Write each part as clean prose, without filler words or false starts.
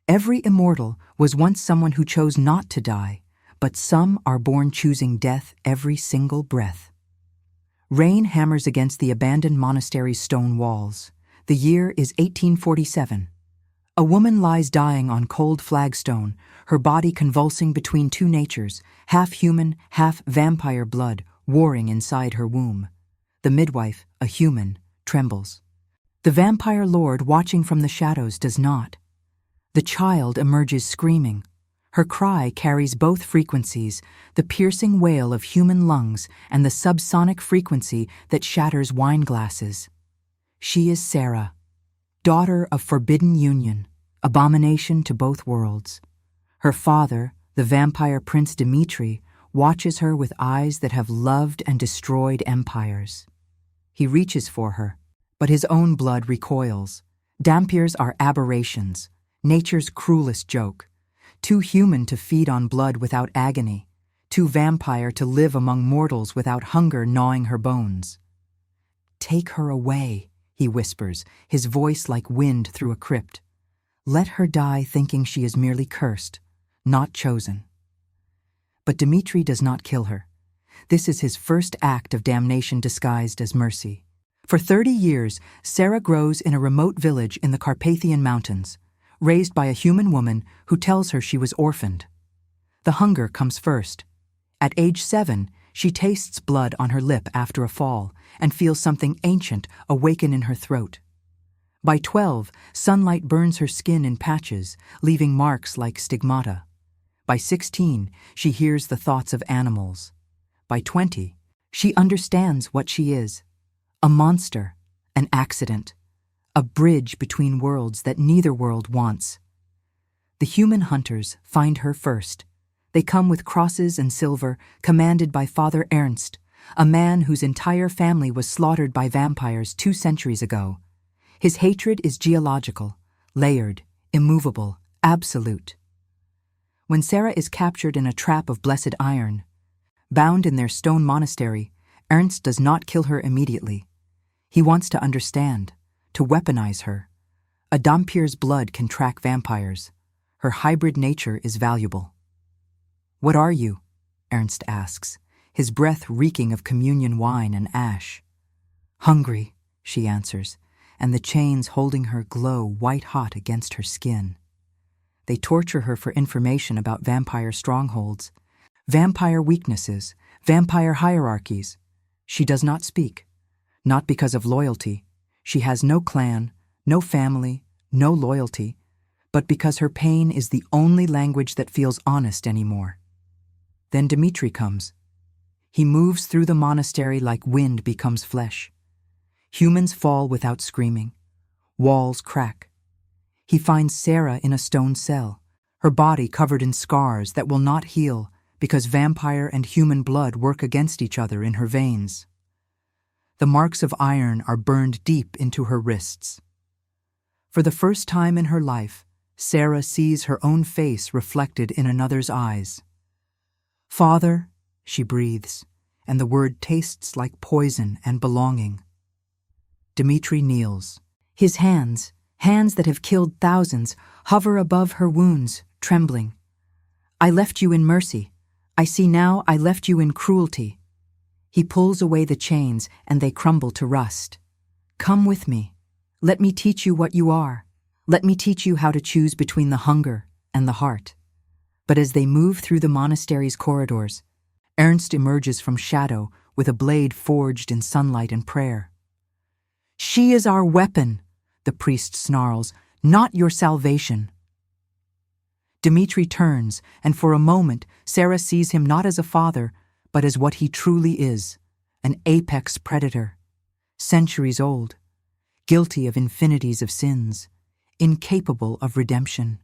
Every immortal was once someone who chose not to die, but some are born choosing death every single breath. Rain hammers against the abandoned monastery's stone walls. The year is 1847. A woman lies dying on cold flagstone, her body convulsing between two natures, half human, half vampire blood, warring inside her womb. The midwife, a human, trembles. The vampire lord, watching from the shadows, does not. The child emerges screaming. Her cry carries both frequencies, the piercing wail of human lungs and the subsonic frequency that shatters wine glasses. She is Sarah, daughter of forbidden union, abomination to both worlds. Her father, the vampire prince Dmitri, watches her with eyes that have loved and destroyed empires. He reaches for her, but his own blood recoils. Dhampirs are aberrations, nature's cruelest joke. Too human to feed on blood without agony, too vampire to live among mortals without hunger gnawing her bones. "Take her away," he whispers, his voice like wind through a crypt. "Let her die thinking she is merely cursed, not chosen." But Dmitri does not kill her. This is his first act of damnation disguised as mercy. For 30 years, Sarah grows in a remote village in the Carpathian Mountains, raised by a human woman who tells her she was orphaned. The hunger comes first. At age 7, she tastes blood on her lip after a fall and feels something ancient awaken in her throat. By 12, sunlight burns her skin in patches, leaving marks like stigmata. By 16, she hears the thoughts of animals. By 20, she understands what she is: a monster, an accident, a bridge between worlds that neither world wants. The human hunters find her first. They come with crosses and silver, commanded by Father Ernst, a man whose entire family was slaughtered by vampires 2 centuries ago. His hatred is geological, layered, immovable, absolute. When Sarah is captured in a trap of blessed iron, bound in their stone monastery, Ernst does not kill her immediately. He wants to understand, to weaponize her. A Dhampir's blood can track vampires. Her hybrid nature is valuable. "What are you?" Ernst asks, his breath reeking of communion wine and ash. "Hungry," she answers, and the chains holding her glow white-hot against her skin. They torture her for information about vampire strongholds, vampire weaknesses, vampire hierarchies. She does not speak, not because of loyalty. She has no clan, no family, no loyalty, but because her pain is the only language that feels honest anymore. Then Dmitri comes. He moves through the monastery like wind becomes flesh. Humans fall without screaming. Walls crack. He finds Sarah in a stone cell, her body covered in scars that will not heal because vampire and human blood work against each other in her veins. The marks of iron are burned deep into her wrists. For the first time in her life, Sarah sees her own face reflected in another's eyes. "Father," she breathes, and the word tastes like poison and belonging. Dmitri kneels. His hands that have killed thousands, hover above her wounds, trembling. "I left you in mercy. I see now I left you in cruelty." He pulls away the chains, and they crumble to rust. "Come with me. Let me teach you what you are. Let me teach you how to choose between the hunger and the heart." But as they move through the monastery's corridors, Ernst emerges from shadow with a blade forged in sunlight and prayer. "She is our weapon," the priest snarls, "not your salvation." Dmitri turns, and for a moment, Sarah sees him not as a father, but as what he truly is, an apex predator, centuries old, guilty of infinities of sins, incapable of redemption.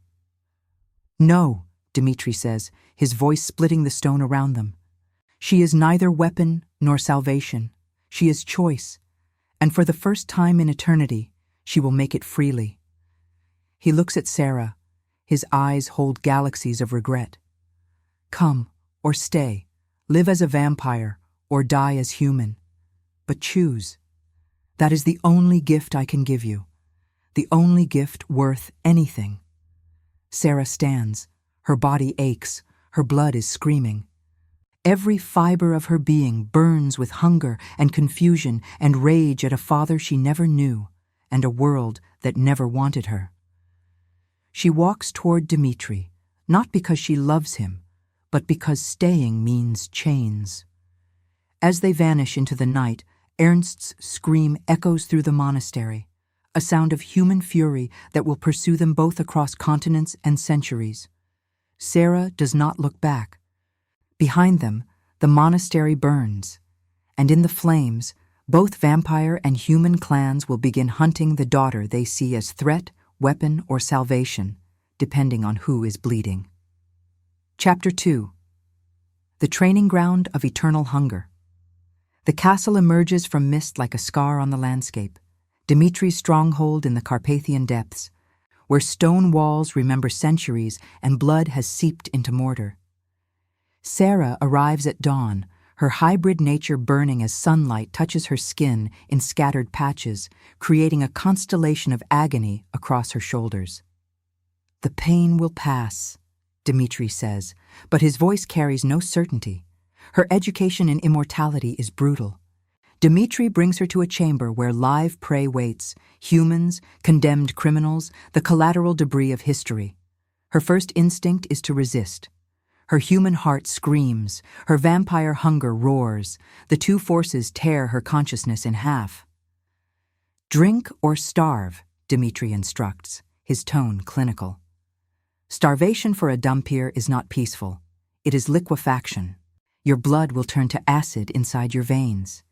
"No," Dmitri says, his voice splitting the stone around them. "She is neither weapon nor salvation. She is choice, and for the first time in eternity, she will make it freely." He looks at Sarah. His eyes hold galaxies of regret. "Come, or stay. Live as a vampire, or die as human. But choose. That is the only gift I can give you. The only gift worth anything." Sarah stands. Her body aches. Her blood is screaming. Every fiber of her being burns with hunger and confusion and rage at a father she never knew and a world that never wanted her. She walks toward Dmitri, not because she loves him, but because staying means chains. As they vanish into the night, Ernst's scream echoes through the monastery, a sound of human fury that will pursue them both across continents and centuries. Sarah does not look back. Behind them, the monastery burns, and in the flames, both vampire and human clans will begin hunting the daughter they see as threat, weapon, or salvation, depending on who is bleeding. Chapter 2. The Training Ground of Eternal Hunger. The castle emerges from mist like a scar on the landscape, Dmitri's stronghold in the Carpathian depths, where stone walls remember centuries and blood has seeped into mortar. Sarah arrives at dawn, her hybrid nature burning as sunlight touches her skin in scattered patches, creating a constellation of agony across her shoulders. "The pain will pass," Dmitri says, but his voice carries no certainty. Her education in immortality is brutal. Dmitri brings her to a chamber where live prey waits, humans, condemned criminals, the collateral debris of history. Her first instinct is to resist. Her human heart screams, her vampire hunger roars. The two forces tear her consciousness in half. "Drink or starve," Dmitri instructs, his tone clinical. Starvation for a Dhampir is not peaceful. It is liquefaction. Your blood will turn to acid inside your veins.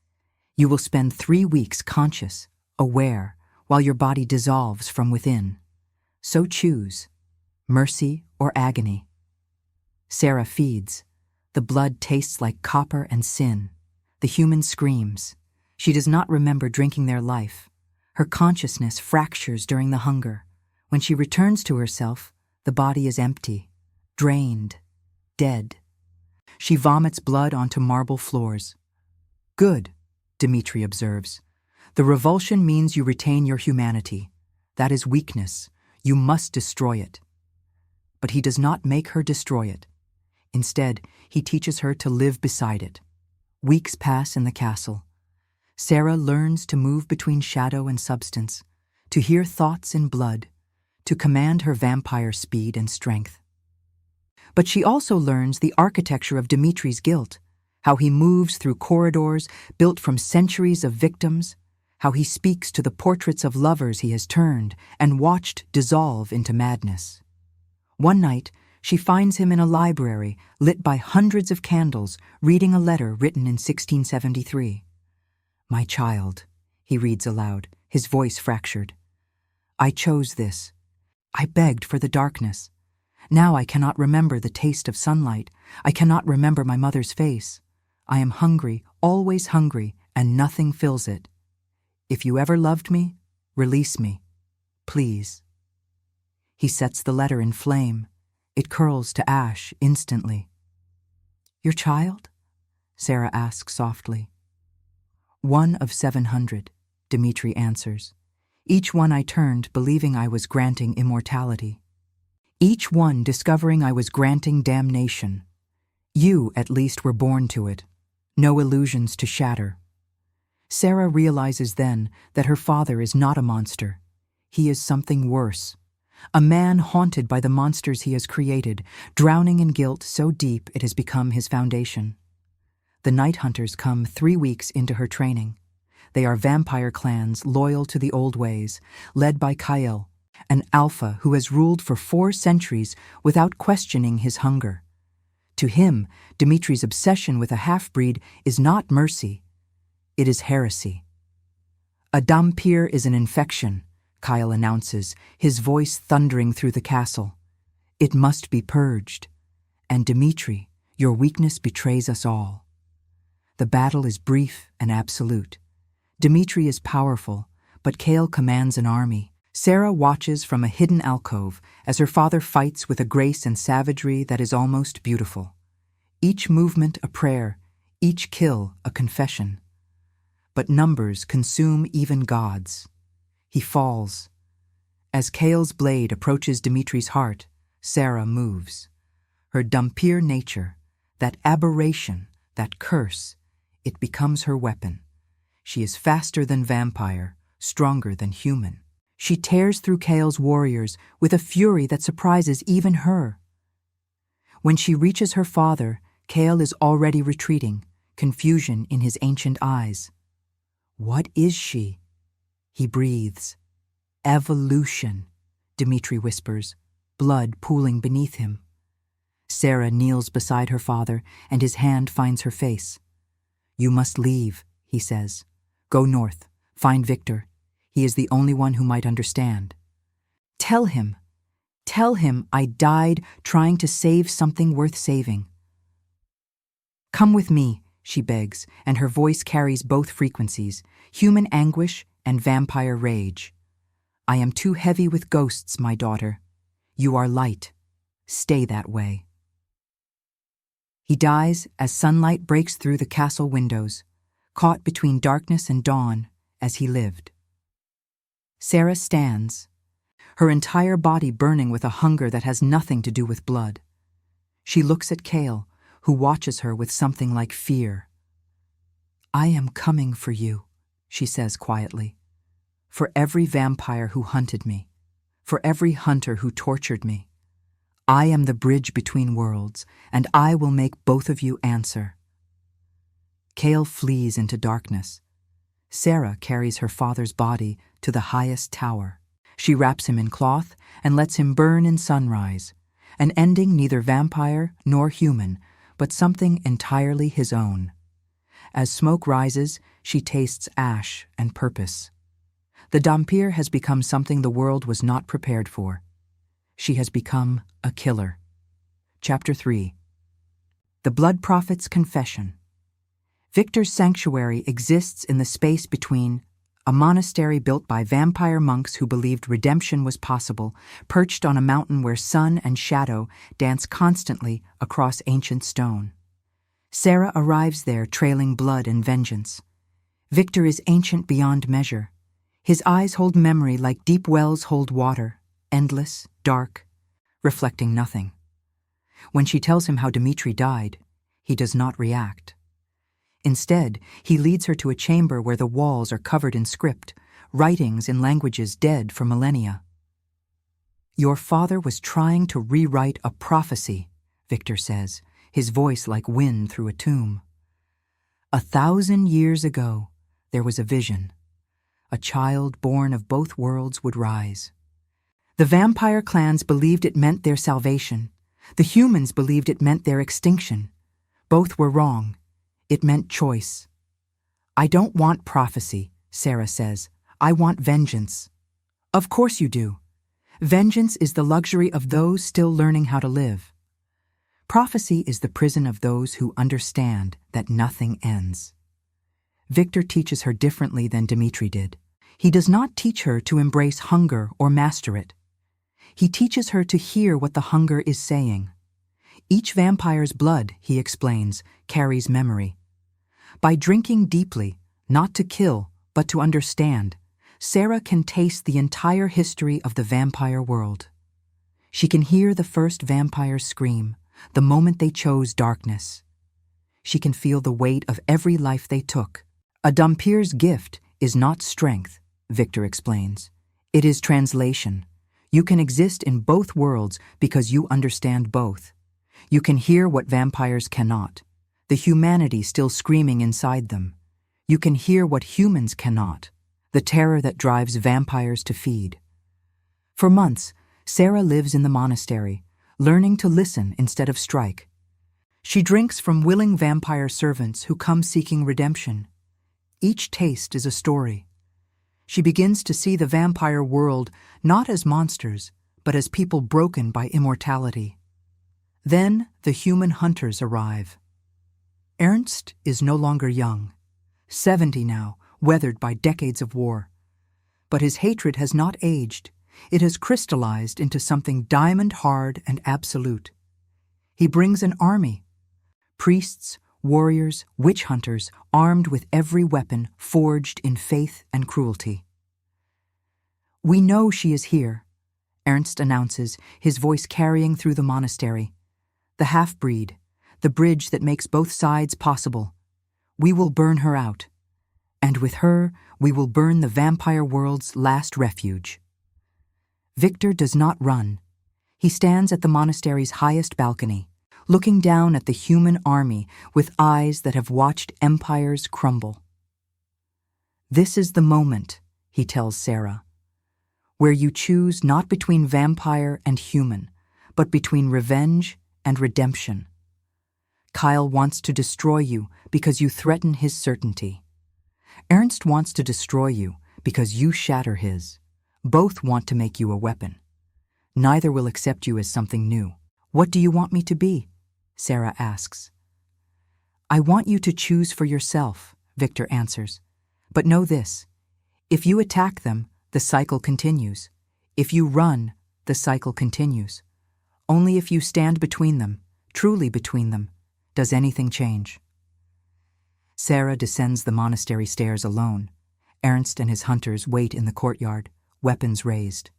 You will spend 3 weeks conscious, aware, while your body dissolves from within. So choose, mercy or agony. Sarah feeds. The blood tastes like copper and sin. The human screams. She does not remember drinking their life. Her consciousness fractures during the hunger. When she returns to herself, the body is empty, drained, dead. She vomits blood onto marble floors. "Good," Dmitri observes. "The revulsion means you retain your humanity. That is weakness. You must destroy it." But he does not make her destroy it. Instead, he teaches her to live beside it. Weeks pass in the castle. Sarah learns to move between shadow and substance, to hear thoughts in blood, to command her vampire speed and strength. But she also learns the architecture of Dmitri's guilt, how he moves through corridors built from centuries of victims, how he speaks to the portraits of lovers he has turned and watched dissolve into madness. One night, she finds him in a library lit by hundreds of candles, reading a letter written in 1673. "My child," he reads aloud, his voice fractured. "I chose this. I begged for the darkness. Now I cannot remember the taste of sunlight. I cannot remember my mother's face. I am hungry, always hungry, and nothing fills it. If you ever loved me, release me. Please." He sets the letter in flame. It curls to ash instantly. "Your child?" Sarah asks softly. "One of 700, Dmitri answers. "Each one I turned believing I was granting immortality. Each one discovering I was granting damnation. You, at least, were born to it. No illusions to shatter." Sarah realizes then that her father is not a monster. He is something worse. A man haunted by the monsters he has created, drowning in guilt so deep it has become his foundation. The Night Hunters come 3 weeks into her training. They are vampire clans loyal to the old ways, led by Kyle, an alpha who has ruled for 4 centuries without questioning his hunger. To him, Dmitri's obsession with a half-breed is not mercy. It is heresy. "A Dhampir is an infection," Kyle announces, his voice thundering through the castle. "It must be purged. And Dmitri, your weakness betrays us all." The battle is brief and absolute. Dmitri is powerful, but Kale commands an army. Sarah watches from a hidden alcove as her father fights with a grace and savagery that is almost beautiful. Each movement a prayer, each kill a confession. But numbers consume even gods. He falls. As Kale's blade approaches Dmitri's heart, Sarah moves. Her Dhampir nature, that aberration, that curse, it becomes her weapon. She is faster than vampire, stronger than human. She tears through Kale's warriors with a fury that surprises even her. When she reaches her father, Kale is already retreating, confusion in his ancient eyes. What is she? He breathes. Evolution, Dimitri whispers, blood pooling beneath him. Sarah kneels beside her father, and his hand finds her face. You must leave, he says. Go north, find Victor. He is the only one who might understand. Tell him I died trying to save something worth saving. Come with me, she begs, and her voice carries both frequencies, human anguish and vampire rage. I am too heavy with ghosts, my daughter. You are light. Stay that way. He dies as sunlight breaks through the castle windows, caught between darkness and dawn as he lived. Sarah stands, her entire body burning with a hunger that has nothing to do with blood. She looks at Kale, who watches her with something like fear. I am coming for you, she says quietly. For every vampire who hunted me, for every hunter who tortured me. I am the bridge between worlds, and I will make both of you answer. Kale flees into darkness. Sarah carries her father's body to the highest tower. She wraps him in cloth and lets him burn in sunrise, an ending neither vampire nor human, but something entirely his own. As smoke rises, she tastes ash and purpose. The Dhampir has become something the world was not prepared for. She has become a killer. Chapter 3. The Blood Prophet's Confession. Victor's sanctuary exists in the space between a monastery built by vampire monks who believed redemption was possible, perched on a mountain where sun and shadow dance constantly across ancient stone. Sarah arrives there trailing blood and vengeance. Victor is ancient beyond measure. His eyes hold memory like deep wells hold water, endless, dark, reflecting nothing. When she tells him how Dimitri died, he does not react. Instead, he leads her to a chamber where the walls are covered in script, writings in languages dead for millennia. Your father was trying to rewrite a prophecy, Victor says, his voice like wind through a tomb. 1,000 years ago, there was a vision. A child born of both worlds would rise. The vampire clans believed it meant their salvation. The humans believed it meant their extinction. Both were wrong. It meant choice. I don't want prophecy, Sarah says. I want vengeance. Of course you do. Vengeance is the luxury of those still learning how to live. Prophecy is the prison of those who understand that nothing ends. Victor teaches her differently than Dimitri did. He does not teach her to embrace hunger or master it. He teaches her to hear what the hunger is saying. Each vampire's blood, he explains, carries memory. By drinking deeply, not to kill, but to understand, Sarah can taste the entire history of the vampire world. She can hear the first vampires scream, the moment they chose darkness. She can feel the weight of every life they took. A Dhampir's gift is not strength, Victor explains. It is translation. You can exist in both worlds because you understand both. You can hear what vampires cannot, the humanity still screaming inside them. You can hear what humans cannot, the terror that drives vampires to feed. For months, Sarah lives in the monastery, learning to listen instead of strike. She drinks from willing vampire servants who come seeking redemption. Each taste is a story. She begins to see the vampire world not as monsters, but as people broken by immortality. Then the human hunters arrive. Ernst is no longer young, 70 now, weathered by decades of war. But his hatred has not aged. It has crystallized into something diamond-hard and absolute. He brings an army. Priests, warriors, witch hunters, armed with every weapon forged in faith and cruelty. We know she is here, Ernst announces, his voice carrying through the monastery. "The half-breed, the bridge that makes both sides possible. We will burn her out. And with her, we will burn the vampire world's last refuge." Victor does not run. He stands at the monastery's highest balcony, looking down at the human army with eyes that have watched empires crumble. "This is the moment," he tells Sarah, "where you choose not between vampire and human, but between revenge and redemption. Kyle wants to destroy you because you threaten his certainty. Ernst wants to destroy you because you shatter his. Both want to make you a weapon. Neither will accept you as something new." "What do you want me to be?" Sarah asks. "I want you to choose for yourself," Victor answers. "But know this, if you attack them, the cycle continues. If you run, the cycle continues. Only if you stand between them, truly between them, does anything change." Sarah descends the monastery stairs alone. Ernst and his hunters wait in the courtyard, weapons raised.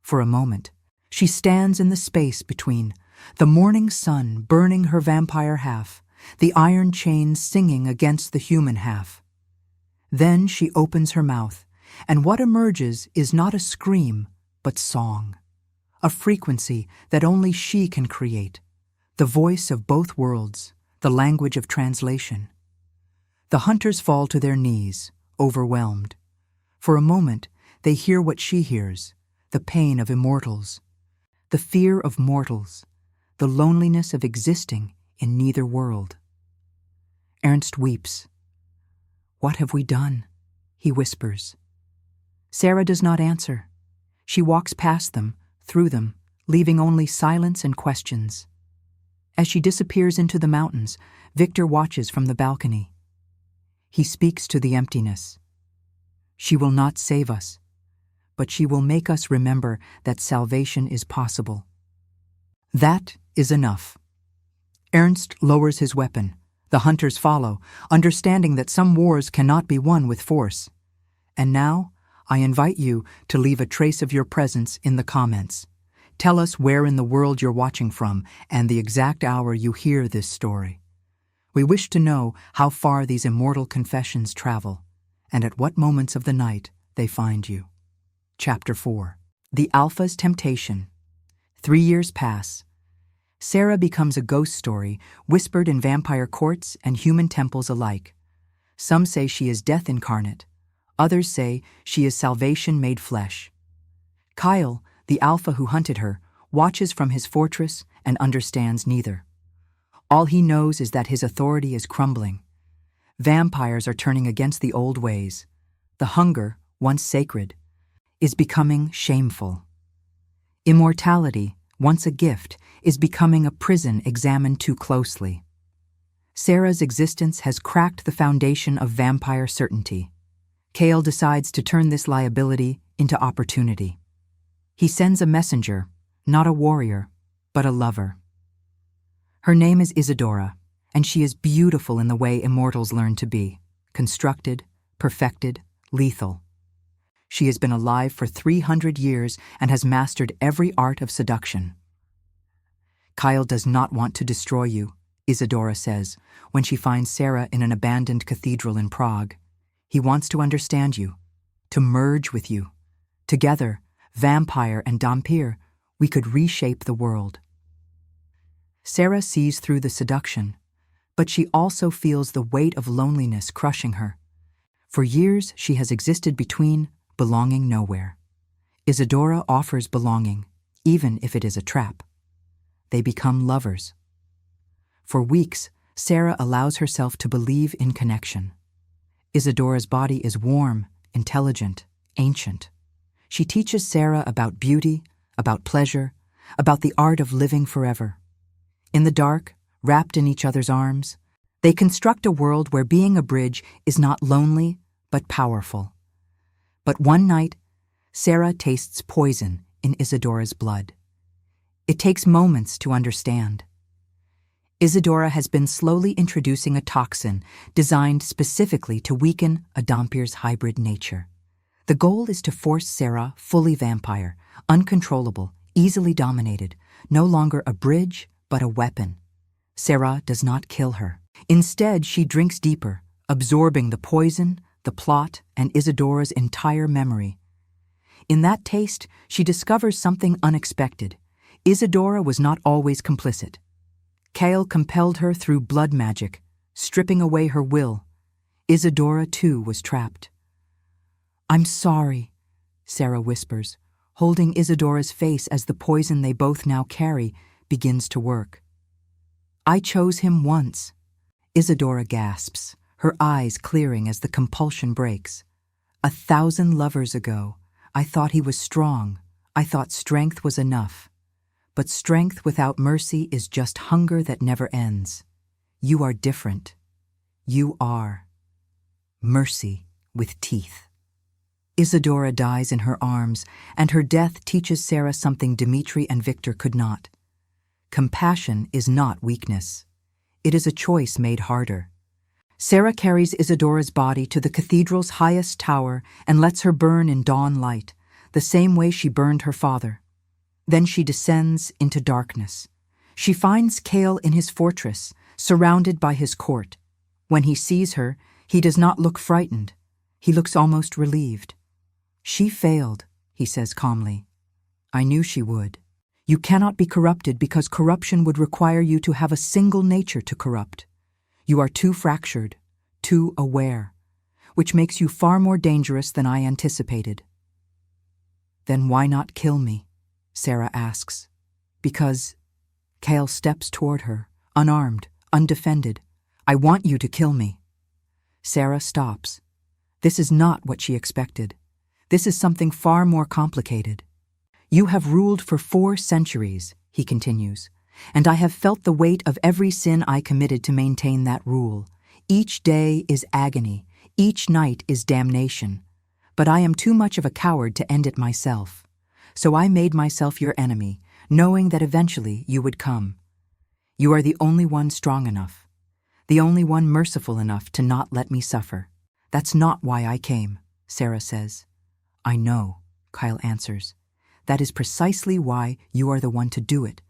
For a moment, she stands in the space between the morning sun burning her vampire half, the iron chains singing against the human half. Then she opens her mouth, and what emerges is not a scream, but song, a frequency that only she can create, the voice of both worlds, the language of translation. The hunters fall to their knees, overwhelmed. For a moment, they hear what she hears, the pain of immortals, the fear of mortals, the loneliness of existing in neither world. Ernst weeps. "What have we done?" he whispers. Sarah does not answer. She walks past them, through them, leaving only silence and questions. As she disappears into the mountains, Victor watches from the balcony. He speaks to the emptiness. "She will not save us, but she will make us remember that salvation is possible." That is enough. Ernst lowers his weapon. The hunters follow, understanding that some wars cannot be won with force. And now, I invite you to leave a trace of your presence in the comments. Tell us where in the world you're watching from and the exact hour you hear this story. We wish to know how far these immortal confessions travel, and at what moments of the night they find you. Chapter 4. The Alpha's Temptation. 3 years pass. Sarah becomes a ghost story whispered in vampire courts and human temples alike. Some say she is death incarnate. Others say she is salvation made flesh. Kyle, the Alpha who hunted her, watches from his fortress and understands neither. All he knows is that his authority is crumbling. Vampires are turning against the old ways. The hunger, once sacred, is becoming shameful. Immortality, once a gift, is becoming a prison examined too closely. Sarah's existence has cracked the foundation of vampire certainty. Kale decides to turn this liability into opportunity. He sends a messenger, not a warrior, but a lover. Her name is Isadora, and she is beautiful in the way immortals learn to be, constructed, perfected, lethal. She has been alive for 300 years and has mastered every art of seduction. "Kyle does not want to destroy you," Isadora says, when she finds Sarah in an abandoned cathedral in Prague. "He wants to understand you, to merge with you. Together, vampire and Dhampir, we could reshape the world." Sarah sees through the seduction, but she also feels the weight of loneliness crushing her. For years, she has existed between, belonging nowhere. Isadora offers belonging, even if it is a trap. They become lovers. For weeks, Sarah allows herself to believe in connection. Isadora's body is warm, intelligent, ancient. She teaches Sarah about beauty, about pleasure, about the art of living forever. In the dark, wrapped in each other's arms, they construct a world where being a bridge is not lonely, but powerful. But one night, Sarah tastes poison in Isadora's blood. It takes moments to understand. Isadora has been slowly introducing a toxin designed specifically to weaken a Dhampir's hybrid nature. The goal is to force Sarah fully vampire, uncontrollable, easily dominated, no longer a bridge, but a weapon. Sarah does not kill her. Instead, she drinks deeper, absorbing the poison, the plot, and Isadora's entire memory. In that taste, she discovers something unexpected. Isadora was not always complicit. Kale compelled her through blood magic, stripping away her will. Isadora, too, was trapped. "I'm sorry," Sarah whispers, holding Isadora's face as the poison they both now carry begins to work. "I chose him once." Isadora gasps, her eyes clearing as the compulsion breaks. 1,000 lovers ago, I thought he was strong. I thought strength was enough. But strength without mercy is just hunger that never ends. You are different. You are mercy with teeth. Isadora dies in her arms, and her death teaches Sarah something Dmitri and Victor could not. Compassion is not weakness. It is a choice made harder. Sarah carries Isadora's body to the cathedral's highest tower and lets her burn in dawn light, the same way she burned her father. Then she descends into darkness. She finds Kale in his fortress, surrounded by his court. When he sees her, he does not look frightened. He looks almost relieved. "She failed," he says calmly. "I knew she would. You cannot be corrupted because corruption would require you to have a single nature to corrupt. You are too fractured, too aware, which makes you far more dangerous than I anticipated." "Then why not kill me?" Sarah asks. "Because..." Kale steps toward her, unarmed, undefended. "I want you to kill me." Sarah stops. This is not what she expected. This is something far more complicated. "You have ruled for 4 centuries, he continues, "and I have felt the weight of every sin I committed to maintain that rule. Each day is agony, each night is damnation. But I am too much of a coward to end it myself. So I made myself your enemy, knowing that eventually you would come. You are the only one strong enough, the only one merciful enough to not let me suffer. That's not why I came," Sarah says. "I know," Kyle answers. "That is precisely why you are the one to do it.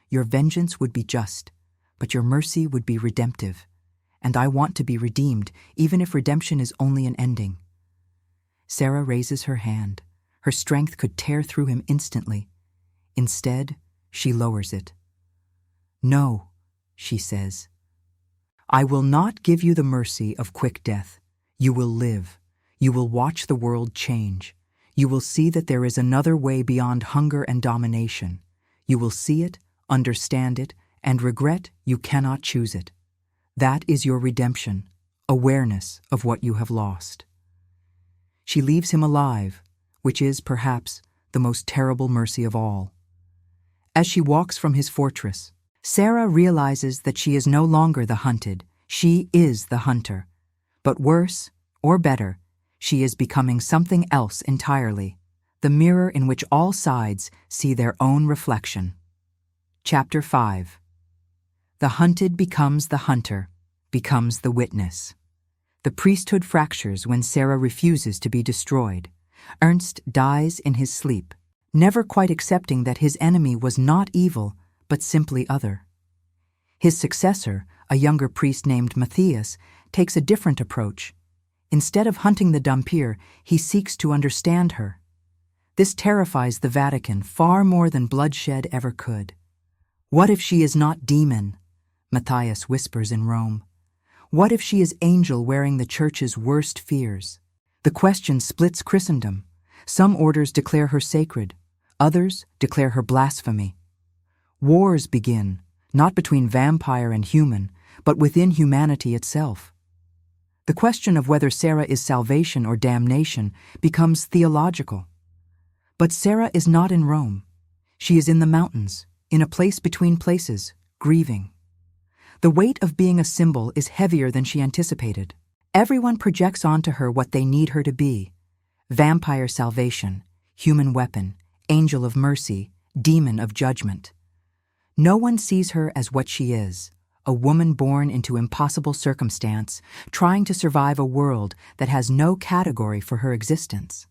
Your vengeance would be just, but your mercy would be redemptive. And I want to be redeemed, even if redemption is only an ending." Sarah raises her hand. Her strength could tear through him instantly. Instead, she lowers it. "No," she says. "I will not give you the mercy of quick death. You will live. You will watch the world change. You will see that there is another way beyond hunger and domination. You will see it, understand it, and regret you cannot choose it. That is your redemption, awareness of what you have lost." She leaves him alive, which is, perhaps, the most terrible mercy of all. As she walks from his fortress, Sarah realizes that she is no longer the hunted. She is the hunter. But worse, or better, she is becoming something else entirely, the mirror in which all sides see their own reflection. Chapter 5. The hunted becomes the hunter, becomes the witness. The priesthood fractures when Sarah refuses to be destroyed. Ernst dies in his sleep, never quite accepting that his enemy was not evil, but simply other. His successor, a younger priest named Matthias, takes a different approach. Instead of hunting the Dhampir, he seeks to understand her. This terrifies the Vatican far more than bloodshed ever could. "What if she is not demon?" Matthias whispers in Rome. "What if she is angel wearing the Church's worst fears?" The question splits Christendom. Some orders declare her sacred, others declare her blasphemy. Wars begin, not between vampire and human, but within humanity itself. The question of whether Sarah is salvation or damnation becomes theological. But Sarah is not in Rome. She is in the mountains, in a place between places, grieving. The weight of being a symbol is heavier than she anticipated. Everyone projects onto her what they need her to be: vampire salvation, human weapon, angel of mercy, demon of judgment. No one sees her as what she is: a woman born into impossible circumstance, trying to survive a world that has no category for her existence.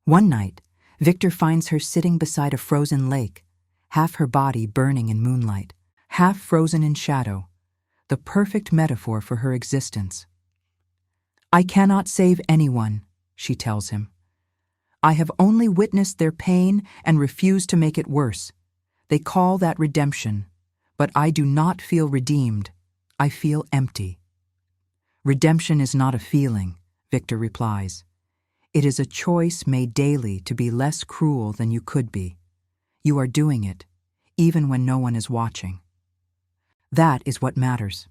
One night, Victor finds her sitting beside a frozen lake, half her body burning in moonlight, half frozen in shadow, the perfect metaphor for her existence. "I cannot save anyone," she tells him. "I have only witnessed their pain and refused to make it worse. They call that redemption, but I do not feel redeemed. I feel empty." "Redemption is not a feeling," Victor replies. "It is a choice made daily to be less cruel than you could be. You are doing it, even when no one is watching. That is what matters."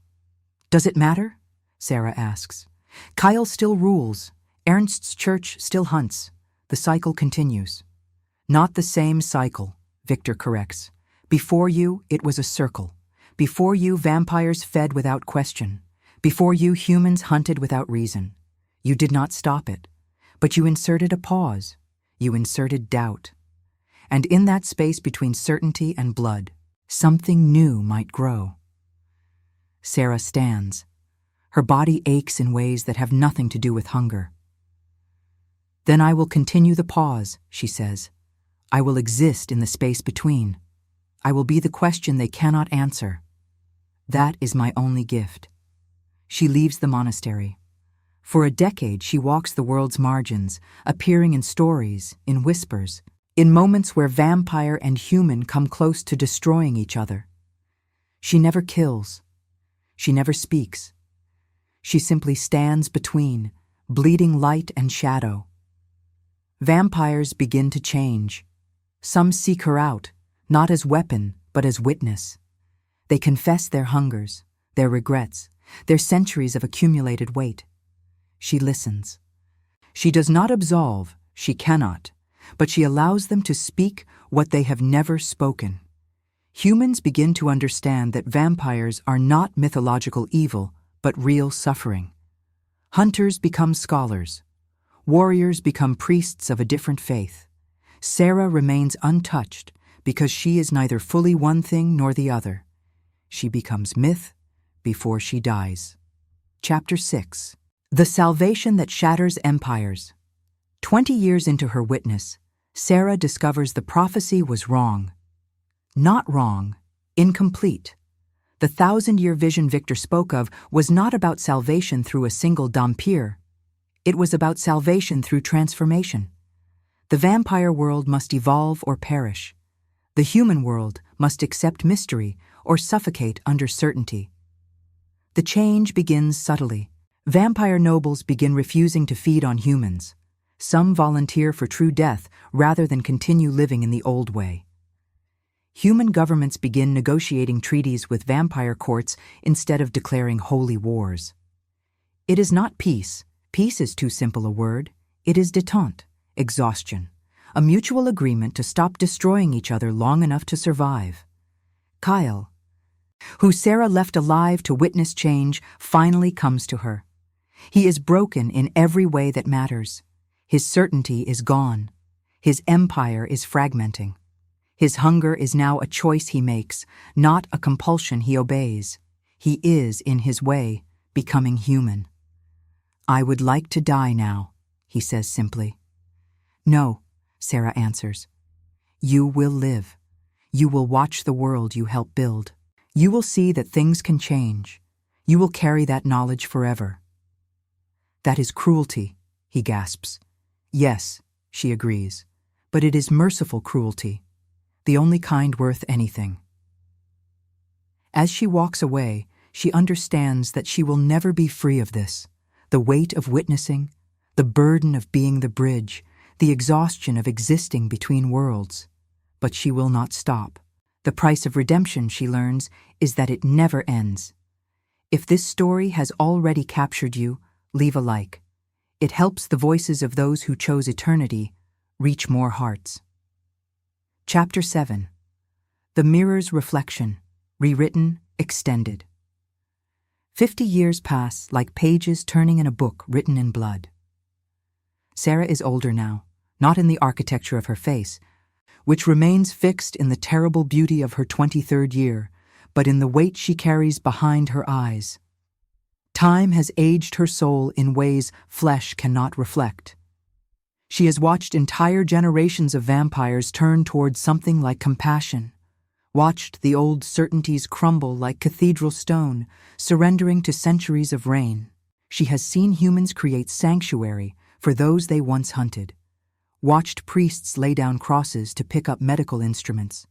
"Does it matter?" Sarah asks. "Kyle still rules. Ernst's church still hunts. The cycle continues." "Not the same cycle," Victor corrects. "Before you, it was a circle. Before you, vampires fed without question. Before you, humans hunted without reason. You did not stop it. But you inserted a pause. You inserted doubt. And in that space between certainty and blood, something new might grow." Sarah stands. Her body aches in ways that have nothing to do with hunger. "Then I will continue the pause," she says. "I will exist in the space between. I will be the question they cannot answer. That is my only gift." She leaves the monastery. For a decade, she walks the world's margins, appearing in stories, in whispers, in moments where vampire and human come close to destroying each other. She never kills. She never speaks. She simply stands between, bleeding light and shadow. Vampires begin to change. Some seek her out, not as weapon, but as witness. They confess their hungers, their regrets, their centuries of accumulated weight. She listens. She does not absolve, she cannot, but she allows them to speak what they have never spoken. Humans begin to understand that vampires are not mythological evil, but real suffering. Hunters become scholars. Warriors become priests of a different faith. Sarah remains untouched because she is neither fully one thing nor the other. She becomes myth before she dies. Chapter 6. The Salvation That Shatters Empires. 20 years into her witness, Sarah discovers the prophecy was wrong. Not wrong, incomplete. The 1,000-year vision Victor spoke of was not about salvation through a single Dhampir. It was about salvation through transformation. The vampire world must evolve or perish. The human world must accept mystery or suffocate under certainty. The change begins subtly. Vampire nobles begin refusing to feed on humans. Some volunteer for true death rather than continue living in the old way. Human governments begin negotiating treaties with vampire courts instead of declaring holy wars. It is not peace. Peace is too simple a word. It is détente, exhaustion, a mutual agreement to stop destroying each other long enough to survive. Kyle, who Sarah left alive to witness change, finally comes to her. He is broken in every way that matters. His certainty is gone. His empire is fragmenting. His hunger is now a choice he makes, not a compulsion he obeys. He is, in his way, becoming human. "I would like to die now," he says simply. "No," Sarah answers. "You will live. You will watch the world you help build. You will see that things can change. You will carry that knowledge forever." "That is cruelty," he gasps. "Yes," she agrees, "but it is merciful cruelty, the only kind worth anything." As she walks away, she understands that she will never be free of this, the weight of witnessing, the burden of being the bridge, the exhaustion of existing between worlds. But she will not stop. The price of redemption, she learns, is that it never ends. If this story has already captured you, leave a like. It helps the voices of those who chose eternity reach more hearts. Chapter 7. The Mirror's Reflection, rewritten, extended. 50 years pass like pages turning in a book written in blood. Sarah is older now, not in the architecture of her face, which remains fixed in the terrible beauty of her 23rd year, but in the weight she carries behind her eyes. Time has aged her soul in ways flesh cannot reflect. She has watched entire generations of vampires turn towards something like compassion, watched the old certainties crumble like cathedral stone, surrendering to centuries of rain. She has seen humans create sanctuary for those they once hunted, watched priests lay down crosses to pick up medical instruments,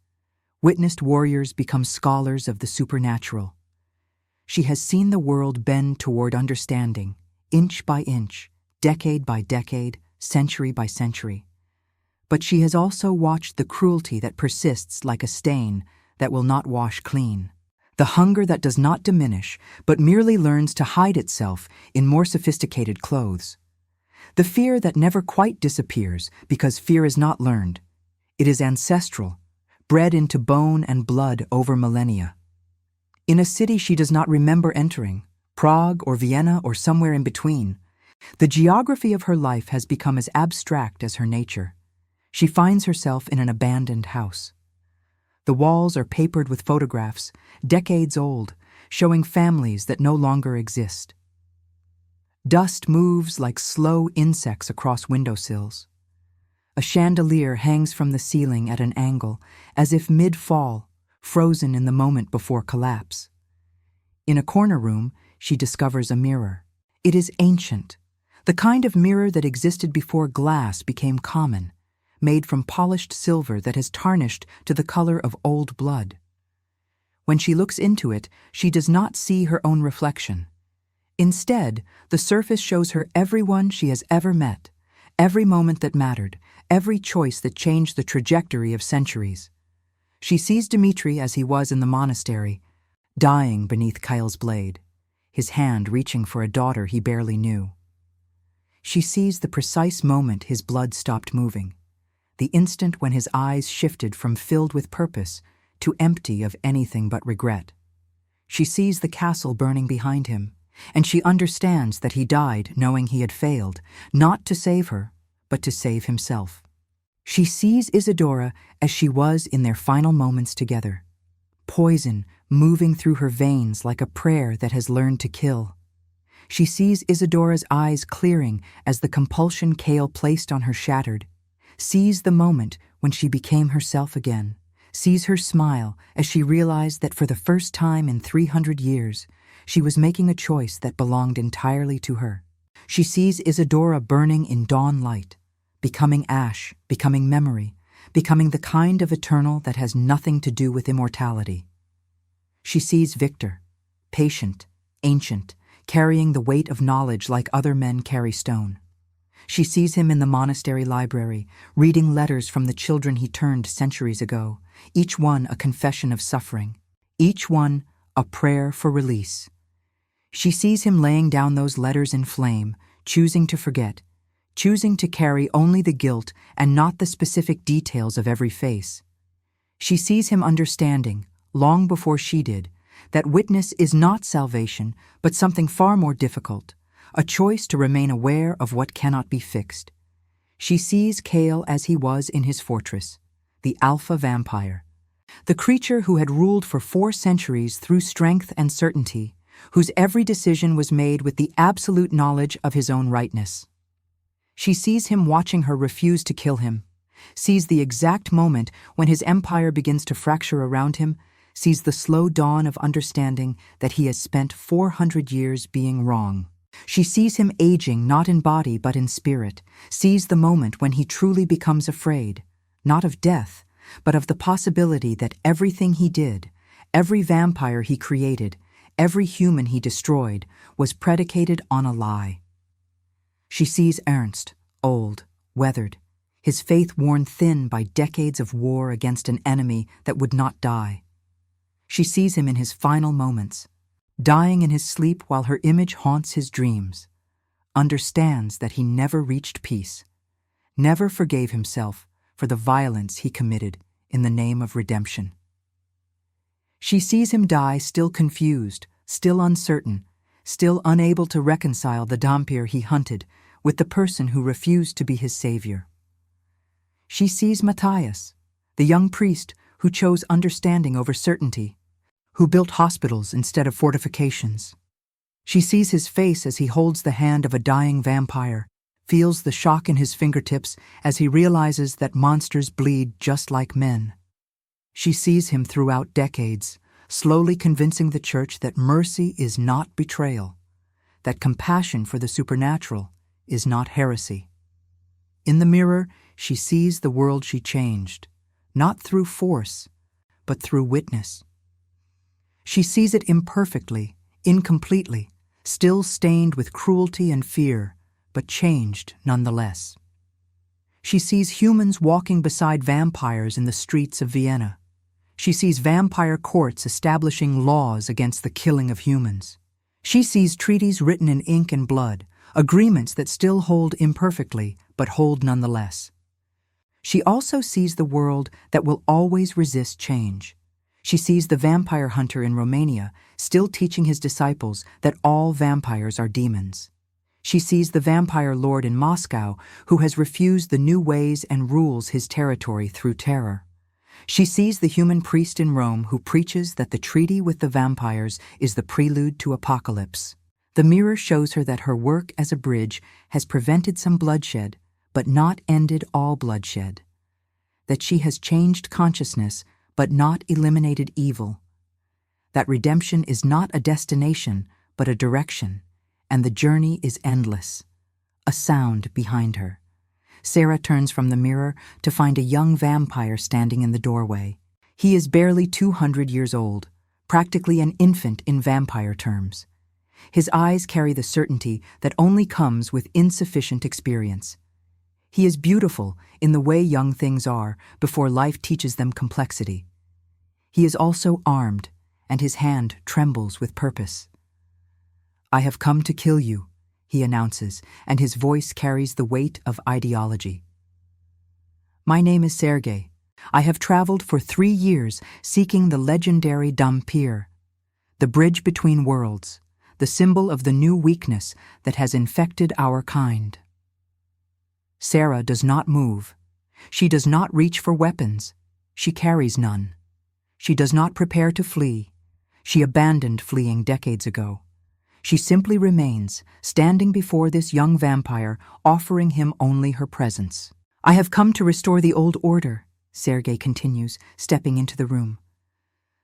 witnessed warriors become scholars of the supernatural. She has seen the world bend toward understanding, inch by inch, decade by decade, century by century. But she has also watched the cruelty that persists like a stain that will not wash clean, the hunger that does not diminish but merely learns to hide itself in more sophisticated clothes, the fear that never quite disappears because fear is not learned. It is ancestral, bred into bone and blood over millennia. In a city she does not remember entering, Prague or Vienna or somewhere in between, the geography of her life has become as abstract as her nature. She finds herself in an abandoned house. The walls are papered with photographs, decades old, showing families that no longer exist. Dust moves like slow insects across windowsills. A chandelier hangs from the ceiling at an angle, as if mid-fall, frozen in the moment before collapse. In a corner room, she discovers a mirror. It is ancient, the kind of mirror that existed before glass became common, made from polished silver that has tarnished to the color of old blood. When she looks into it, she does not see her own reflection. Instead, the surface shows her everyone she has ever met, every moment that mattered, every choice that changed the trajectory of centuries. She sees Dmitri as he was in the monastery, dying beneath Kyle's blade, his hand reaching for a daughter he barely knew. She sees the precise moment his blood stopped moving, the instant when his eyes shifted from filled with purpose to empty of anything but regret. She sees the castle burning behind him, and she understands that he died knowing he had failed, not to save her, but to save himself. She sees Isadora as she was in their final moments together, poison moving through her veins like a prayer that has learned to kill. She sees Isadora's eyes clearing as the compulsion Kale placed on her shattered, sees the moment when she became herself again, sees her smile as she realized that for the first time in 300 years, she was making a choice that belonged entirely to her. She sees Isadora burning in dawn light, becoming ash, becoming memory, becoming the kind of eternal that has nothing to do with immortality. She sees Victor, patient, ancient, carrying the weight of knowledge like other men carry stone. She sees him in the monastery library, reading letters from the children he turned centuries ago, each one a confession of suffering, each one a prayer for release. She sees him laying down those letters in flame, choosing to forget, choosing to carry only the guilt and not the specific details of every face. She sees him understanding, long before she did, that witness is not salvation, but something far more difficult, a choice to remain aware of what cannot be fixed. She sees Kale as he was in his fortress, the alpha vampire, the creature who had ruled for 4 centuries through strength and certainty, whose every decision was made with the absolute knowledge of his own rightness. She sees him watching her refuse to kill him, sees the exact moment when his empire begins to fracture around him, sees the slow dawn of understanding that he has spent 400 years being wrong. She sees him aging not in body but in spirit, sees the moment when he truly becomes afraid, not of death, but of the possibility that everything he did, every vampire he created, every human he destroyed, was predicated on a lie. She sees Ernst, old, weathered, his faith worn thin by decades of war against an enemy that would not die. She sees him in his final moments, dying in his sleep while her image haunts his dreams, understands that he never reached peace, never forgave himself for the violence he committed in the name of redemption. She sees him die still confused, still uncertain, still unable to reconcile the Dhampir he hunted with the person who refused to be his savior. She sees Matthias, the young priest who chose understanding over certainty, who built hospitals instead of fortifications. She sees his face as he holds the hand of a dying vampire, feels the shock in his fingertips as he realizes that monsters bleed just like men. She sees him throughout decades, slowly convincing the church that mercy is not betrayal, that compassion for the supernatural is not heresy. In the mirror, she sees the world she changed, not through force, but through witness. She sees it imperfectly, incompletely, still stained with cruelty and fear, but changed nonetheless. She sees humans walking beside vampires in the streets of Vienna. She sees vampire courts establishing laws against the killing of humans. She sees treaties written in ink and blood, agreements that still hold imperfectly, but hold nonetheless. She also sees the world that will always resist change. She sees the vampire hunter in Romania still teaching his disciples that all vampires are demons. She sees the vampire lord in Moscow who has refused the new ways and rules his territory through terror. She sees the human priest in Rome who preaches that the treaty with the vampires is the prelude to apocalypse. The mirror shows her that her work as a bridge has prevented some bloodshed, but not ended all bloodshed. That she has changed consciousness, but not eliminated evil. That redemption is not a destination, but a direction, and the journey is endless. A sound behind her. Sarah turns from the mirror to find a young vampire standing in the doorway. He is barely 200 years old, practically an infant in vampire terms. His eyes carry the certainty that only comes with insufficient experience. He is beautiful in the way young things are before life teaches them complexity. He is also armed, and his hand trembles with purpose. "I have come to kill you," he announces, and his voice carries the weight of ideology. "My name is Sergei. I have traveled for 3 years seeking the legendary Dhampir, the bridge between worlds, the symbol of the new weakness that has infected our kind." Sarah does not move. She does not reach for weapons. She carries none. She does not prepare to flee. She abandoned fleeing decades ago. She simply remains, standing before this young vampire, offering him only her presence. "I have come to restore the old order," Sergei continues, stepping into the room.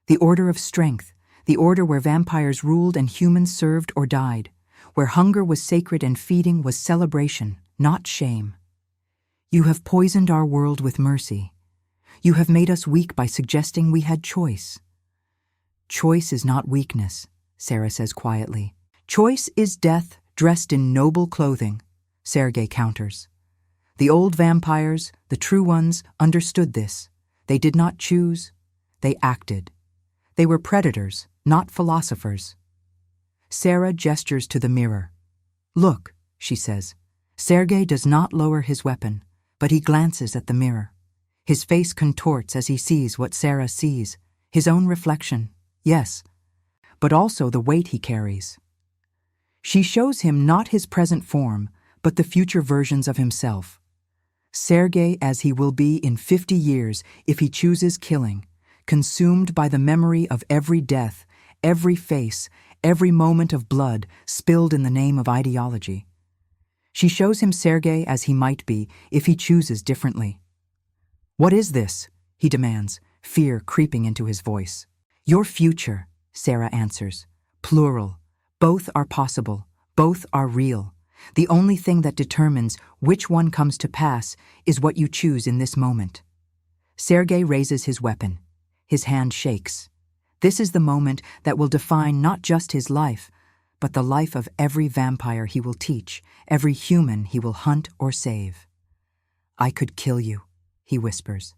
"The order of strength, the order where vampires ruled and humans served or died, where hunger was sacred and feeding was celebration, not shame. You have poisoned our world with mercy. You have made us weak by suggesting we had choice." "Choice is not weakness," Sarah says quietly. "Choice is death dressed in noble clothing," Sergei counters. The old vampires, the true ones, understood this. They did not choose, they acted. They were predators, not philosophers. Sarah gestures to the mirror. "Look," she says. Sergei does not lower his weapon, but he glances at the mirror. His face contorts as he sees what Sarah sees, his own reflection, yes, but also the weight he carries. She shows him not his present form, but the future versions of himself. Sergei as he will be in 50 years if he chooses killing, consumed by the memory of every death, every face, every moment of blood spilled in the name of ideology. She shows him Sergei as he might be if he chooses differently. "What is this?" he demands, fear creeping into his voice. "Your future," Sarah answers. "Plural. Both are possible. Both are real. The only thing that determines which one comes to pass is what you choose in this moment." Sergei raises his weapon. His hand shakes. This is the moment that will define not just his life, but the life of every vampire he will teach, every human he will hunt or save. "I could kill you," he whispers.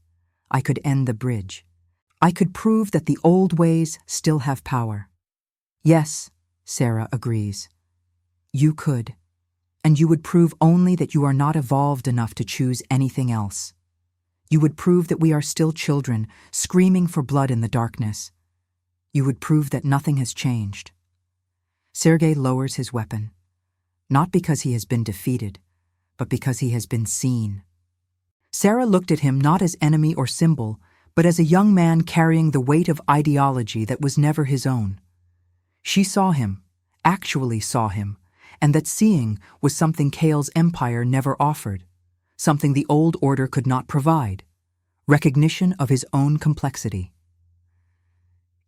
"I could end the bridge. I could prove that the old ways still have power." "Yes," Sarah agrees. "You could. And you would prove only that you are not evolved enough to choose anything else. You would prove that we are still children, screaming for blood in the darkness. You would prove that nothing has changed." Sergei lowers his weapon, not because he has been defeated, but because he has been seen. Sarah looked at him not as enemy or symbol, but as a young man carrying the weight of ideology that was never his own. She saw him, actually saw him, and that seeing was something Kale's empire never offered, something the old order could not provide, recognition of his own complexity.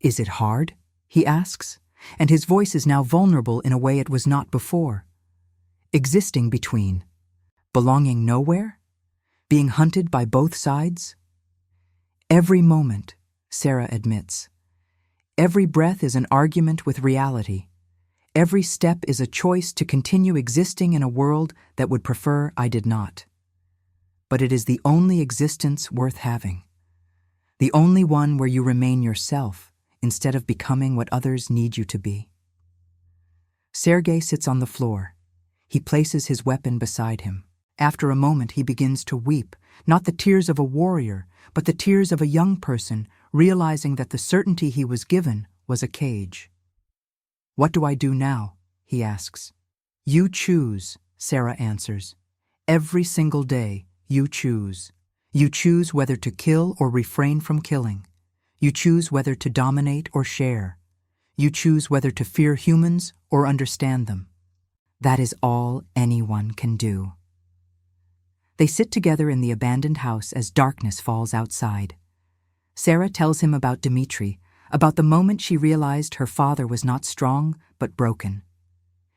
"Is it hard?" he asks, and his voice is now vulnerable in a way it was not before. Existing between, belonging nowhere, being hunted by both sides. Every moment, Sarah admits. Every breath is an argument with reality. Every step is a choice to continue existing in a world that would prefer I did not. But it is the only existence worth having. The only one where you remain yourself instead of becoming what others need you to be. Sergei sits on the floor. He places his weapon beside him. After a moment, he begins to weep, not the tears of a warrior, but the tears of a young person realizing that the certainty he was given was a cage. "What do I do now?" he asks. "You choose," Sarah answers. "Every single day, you choose. You choose whether to kill or refrain from killing. You choose whether to dominate or share. You choose whether to fear humans or understand them. That is all anyone can do." They sit together in the abandoned house as darkness falls outside. Sarah tells him about Dmitri, about the moment she realized her father was not strong but broken.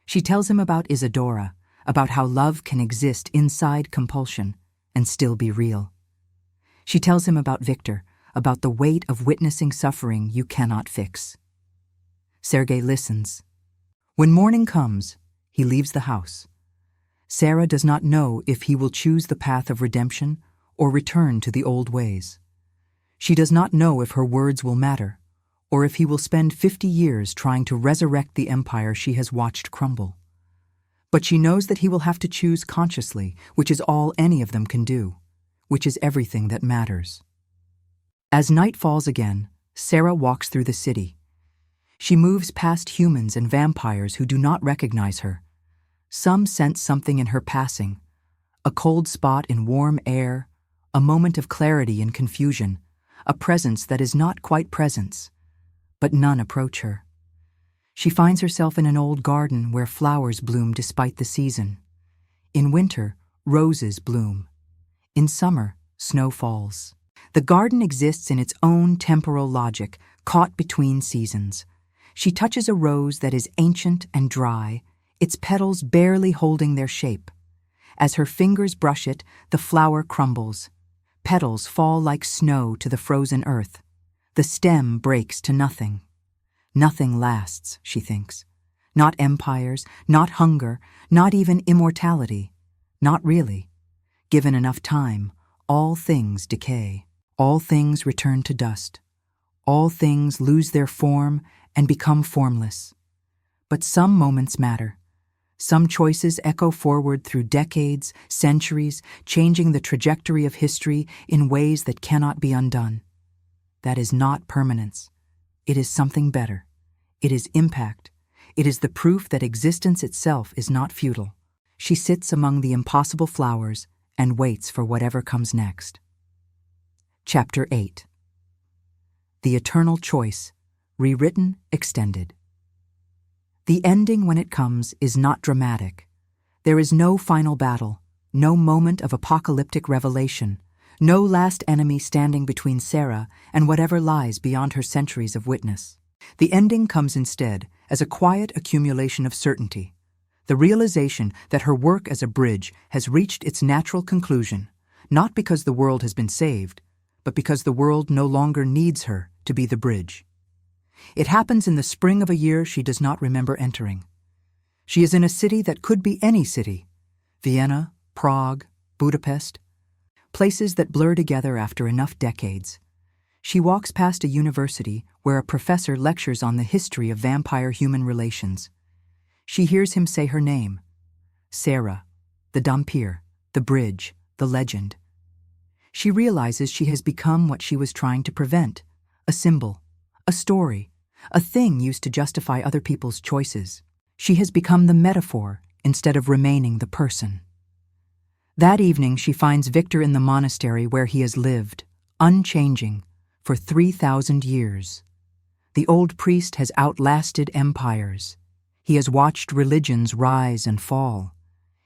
She tells him about Isadora, about how love can exist inside compulsion and still be real. She tells him about Victor, about the weight of witnessing suffering you cannot fix. Sergei listens. When morning comes, he leaves the house. Sarah does not know if he will choose the path of redemption or return to the old ways. She does not know if her words will matter, or if he will spend 50 years trying to resurrect the empire she has watched crumble. But she knows that he will have to choose consciously, which is all any of them can do, which is everything that matters. As night falls again, Sarah walks through the city. She moves past humans and vampires who do not recognize her. Some sense something in her passing, a cold spot in warm air, a moment of clarity in confusion, a presence that is not quite presence, but none approach her. She finds herself in an old garden where flowers bloom despite the season. In winter, roses bloom. In summer, snow falls. The garden exists in its own temporal logic, caught between seasons. She touches a rose that is ancient and dry, its petals barely holding their shape. As her fingers brush it, the flower crumbles. Petals fall like snow to the frozen earth. The stem breaks to nothing. Nothing lasts, she thinks. Not empires, not hunger, not even immortality. Not really. Given enough time, all things decay. All things return to dust. All things lose their form and become formless. But some moments matter. Some choices echo forward through decades, centuries, changing the trajectory of history in ways that cannot be undone. That is not permanence. It is something better. It is impact. It is the proof that existence itself is not futile. She sits among the impossible flowers and waits for whatever comes next. Chapter 8. The Eternal Choice, rewritten, extended. The ending, when it comes, is not dramatic. There is no final battle, no moment of apocalyptic revelation, no last enemy standing between Sarah and whatever lies beyond her centuries of witness. The ending comes instead as a quiet accumulation of certainty, the realization that her work as a bridge has reached its natural conclusion, not because the world has been saved, but because the world no longer needs her to be the bridge. It happens in the spring of a year she does not remember entering. She is in a city that could be any city: Vienna, Prague, Budapest, places that blur together after enough decades. She walks past a university where a professor lectures on the history of vampire-human relations. She hears him say her name: Sarah, the Dhampir, the bridge, the legend. She realizes she has become what she was trying to prevent: a symbol, a story, a thing used to justify other people's choices. She has become the metaphor instead of remaining the person. That evening she finds Victor in the monastery where he has lived, unchanging, for 3,000 years. The old priest has outlasted empires. He has watched religions rise and fall.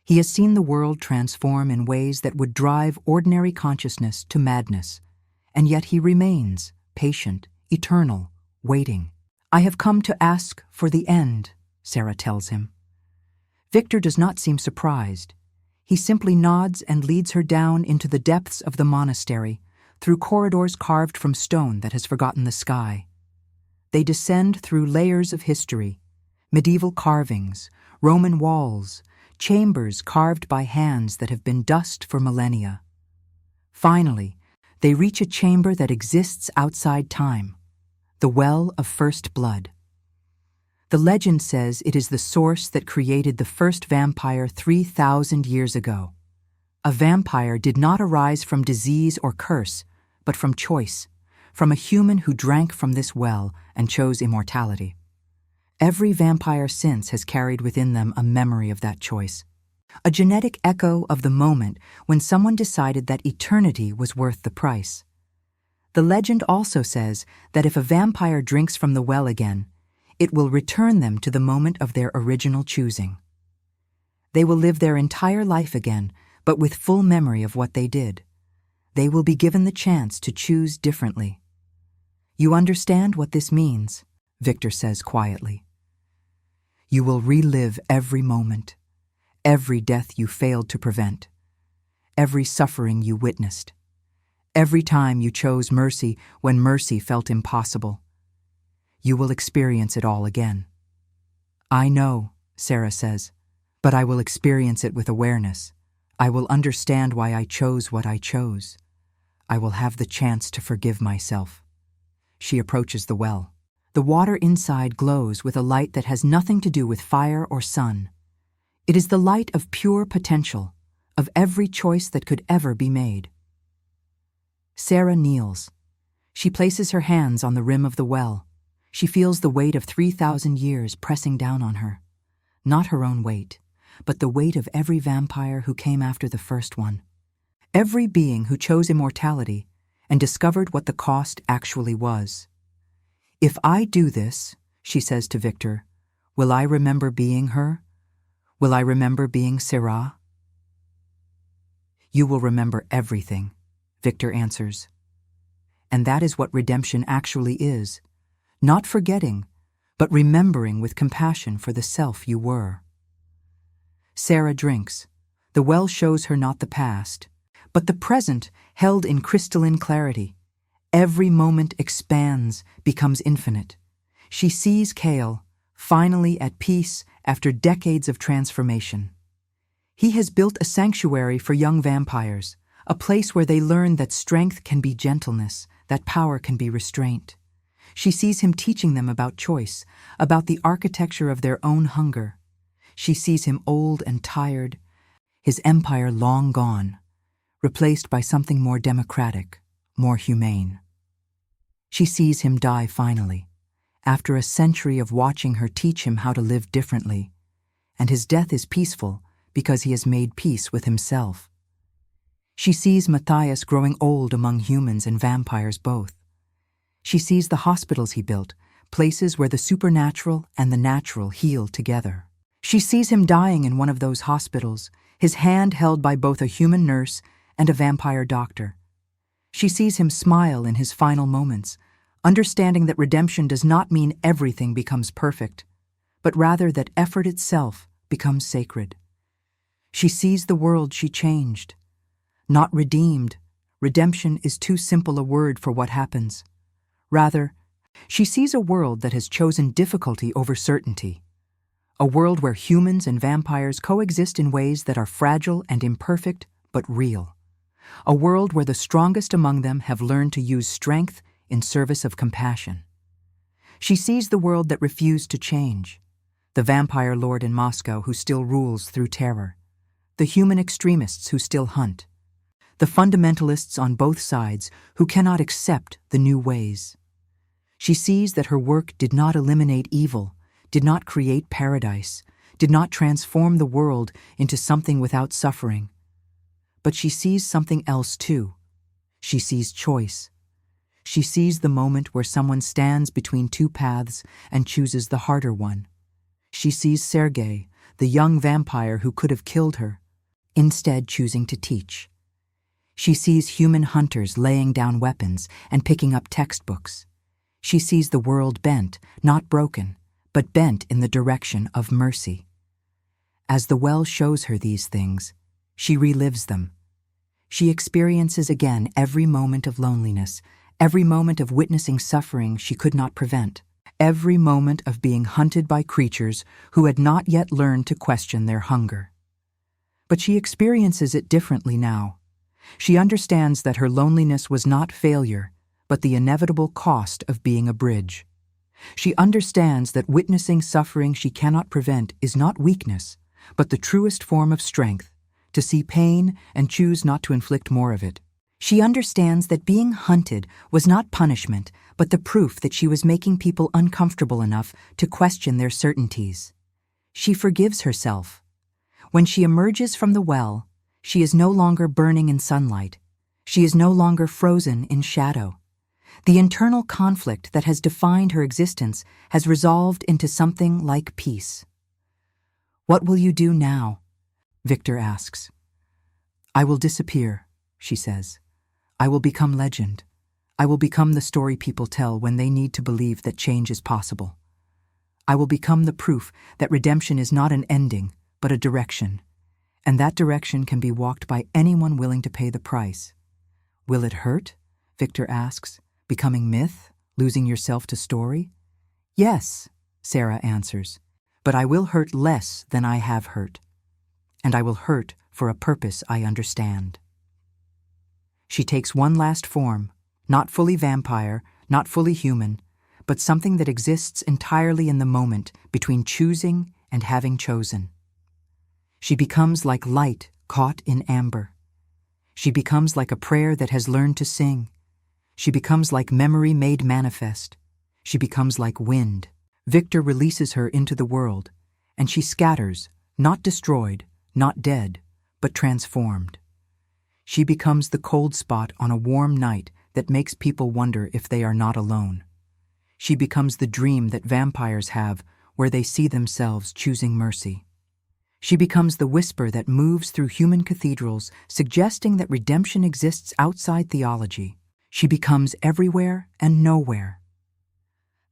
He has seen the world transform in ways that would drive ordinary consciousness to madness. And yet he remains, patient, eternal, waiting. "I have come to ask for the end," Sarah tells him. Victor does not seem surprised. He simply nods and leads her down into the depths of the monastery, through corridors carved from stone that has forgotten the sky. They descend through layers of history, medieval carvings, Roman walls, chambers carved by hands that have been dust for millennia. Finally, they reach a chamber that exists outside time, the well of first blood. The legend says it is the source that created the first vampire 3,000 years ago. A vampire did not arise from disease or curse, but from choice, from a human who drank from this well and chose immortality. Every vampire since has carried within them a memory of that choice, a genetic echo of the moment when someone decided that eternity was worth the price. The legend also says that if a vampire drinks from the well again, it will return them to the moment of their original choosing. They will live their entire life again, but with full memory of what they did. They will be given the chance to choose differently. "You understand what this means," Victor says quietly. "You will relive every moment, every death you failed to prevent, every suffering you witnessed, every time you chose mercy when mercy felt impossible. You will experience it all again." "I know," Sarah says, "but I will experience it with awareness. I will understand why I chose what I chose. I will have the chance to forgive myself." She approaches the well. The water inside glows with a light that has nothing to do with fire or sun. It is the light of pure potential, of every choice that could ever be made. Sarah kneels. She places her hands on the rim of the well. She feels the weight of 3,000 years pressing down on her. Not her own weight, but the weight of every vampire who came after the first one. Every being who chose immortality and discovered what the cost actually was. "If I do this," she says to Victor, "will I remember being her? Will I remember being Sarah?" "You will remember everything," Victor answers. And that is what redemption actually is. Not forgetting, but remembering with compassion for the self you were. Sarah drinks. The well shows her not the past, but the present held in crystalline clarity. Every moment expands, becomes infinite. She sees Kale, finally at peace after decades of transformation. He has built a sanctuary for young vampires, a place where they learn that strength can be gentleness, that power can be restraint. She sees him teaching them about choice, about the architecture of their own hunger. She sees him old and tired, his empire long gone, replaced by something more democratic, more humane. She sees him die finally, after a century of watching her teach him how to live differently, and his death is peaceful because he has made peace with himself. She sees Matthias growing old among humans and vampires both. She sees the hospitals he built, places where the supernatural and the natural heal together. She sees him dying in one of those hospitals, his hand held by both a human nurse and a vampire doctor. She sees him smile in his final moments, understanding that redemption does not mean everything becomes perfect, but rather that effort itself becomes sacred. She sees the world she changed. Not redeemed. Redemption is too simple a word for what happens. Rather, she sees a world that has chosen difficulty over certainty. A world where humans and vampires coexist in ways that are fragile and imperfect, but real. A world where the strongest among them have learned to use strength in service of compassion. She sees the world that refused to change. The vampire lord in Moscow who still rules through terror. The human extremists who still hunt. The fundamentalists on both sides who cannot accept the new ways. She sees that her work did not eliminate evil, did not create paradise, did not transform the world into something without suffering. But she sees something else too. She sees choice. She sees the moment where someone stands between two paths and chooses the harder one. She sees Sergei, the young vampire who could have killed her, instead choosing to teach. She sees human hunters laying down weapons and picking up textbooks. She sees the world bent, not broken, but bent in the direction of mercy. As the well shows her these things, she relives them. She experiences again every moment of loneliness, every moment of witnessing suffering she could not prevent, every moment of being hunted by creatures who had not yet learned to question their hunger. But she experiences it differently now. She understands that her loneliness was not failure, but the inevitable cost of being a bridge. She understands that witnessing suffering she cannot prevent is not weakness, but the truest form of strength, to see pain and choose not to inflict more of it. She understands that being hunted was not punishment, but the proof that she was making people uncomfortable enough to question their certainties. She forgives herself. When she emerges from the well, she is no longer burning in sunlight. She is no longer frozen in shadow. The internal conflict that has defined her existence has resolved into something like peace. "What will you do now?" Victor asks. "I will disappear," she says. "I will become legend. I will become the story people tell when they need to believe that change is possible. I will become the proof that redemption is not an ending, but a direction, and that direction can be walked by anyone willing to pay the price." "Will it hurt?" Victor asks. "Becoming myth? Losing yourself to story?" "Yes," Sarah answers, "but I will hurt less than I have hurt. And I will hurt for a purpose I understand." She takes one last form, not fully vampire, not fully human, but something that exists entirely in the moment between choosing and having chosen. She becomes like light caught in amber. She becomes like a prayer that has learned to sing. She becomes like memory made manifest. She becomes like wind. Victor releases her into the world, and she scatters, not destroyed, not dead, but transformed. She becomes the cold spot on a warm night that makes people wonder if they are not alone. She becomes the dream that vampires have where they see themselves choosing mercy. She becomes the whisper that moves through human cathedrals, suggesting that redemption exists outside theology. She becomes everywhere and nowhere.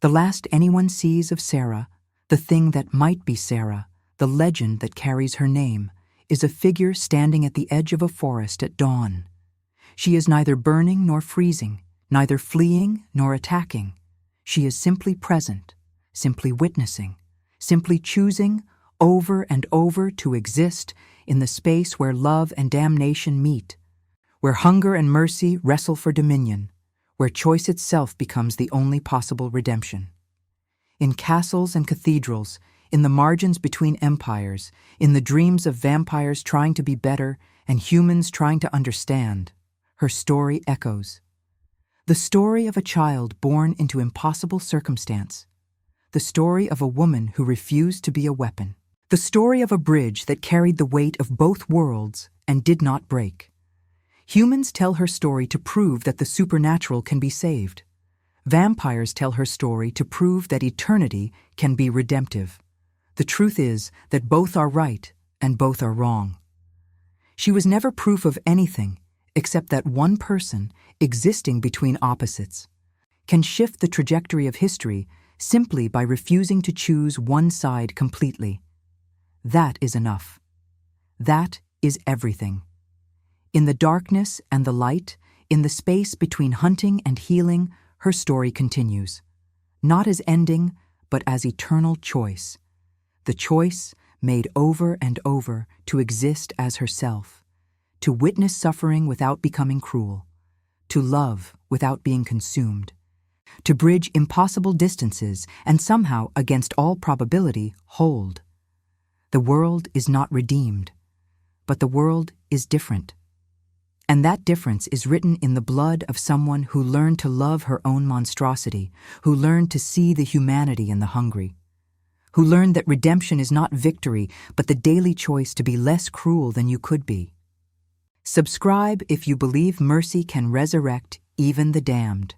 The last anyone sees of Sarah, the thing that might be Sarah, the legend that carries her name, is a figure standing at the edge of a forest at dawn. She is neither burning nor freezing, neither fleeing nor attacking. She is simply present, simply witnessing, simply choosing over and over to exist in the space where love and damnation meet, where hunger and mercy wrestle for dominion, where choice itself becomes the only possible redemption. In castles and cathedrals, in the margins between empires, in the dreams of vampires trying to be better and humans trying to understand, her story echoes. The story of a child born into impossible circumstance. The story of a woman who refused to be a weapon. The story of a bridge that carried the weight of both worlds and did not break. Humans tell her story to prove that the supernatural can be saved. Vampires tell her story to prove that eternity can be redemptive. The truth is that both are right and both are wrong. She was never proof of anything except that one person, existing between opposites, can shift the trajectory of history simply by refusing to choose one side completely. That is enough. That is everything. In the darkness and the light, in the space between hunting and healing, her story continues, not as ending, but as eternal choice. The choice made over and over to exist as herself, to witness suffering without becoming cruel, to love without being consumed, to bridge impossible distances and somehow, against all probability, hold. The world is not redeemed, but the world is different. And that difference is written in the blood of someone who learned to love her own monstrosity, who learned to see the humanity in the hungry, who learned that redemption is not victory, but the daily choice to be less cruel than you could be. Subscribe if you believe mercy can resurrect even the damned.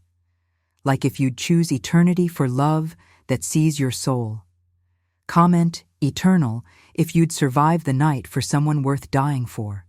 Like if you'd choose eternity for love that sees your soul. Comment eternal if you'd survive the night for someone worth dying for.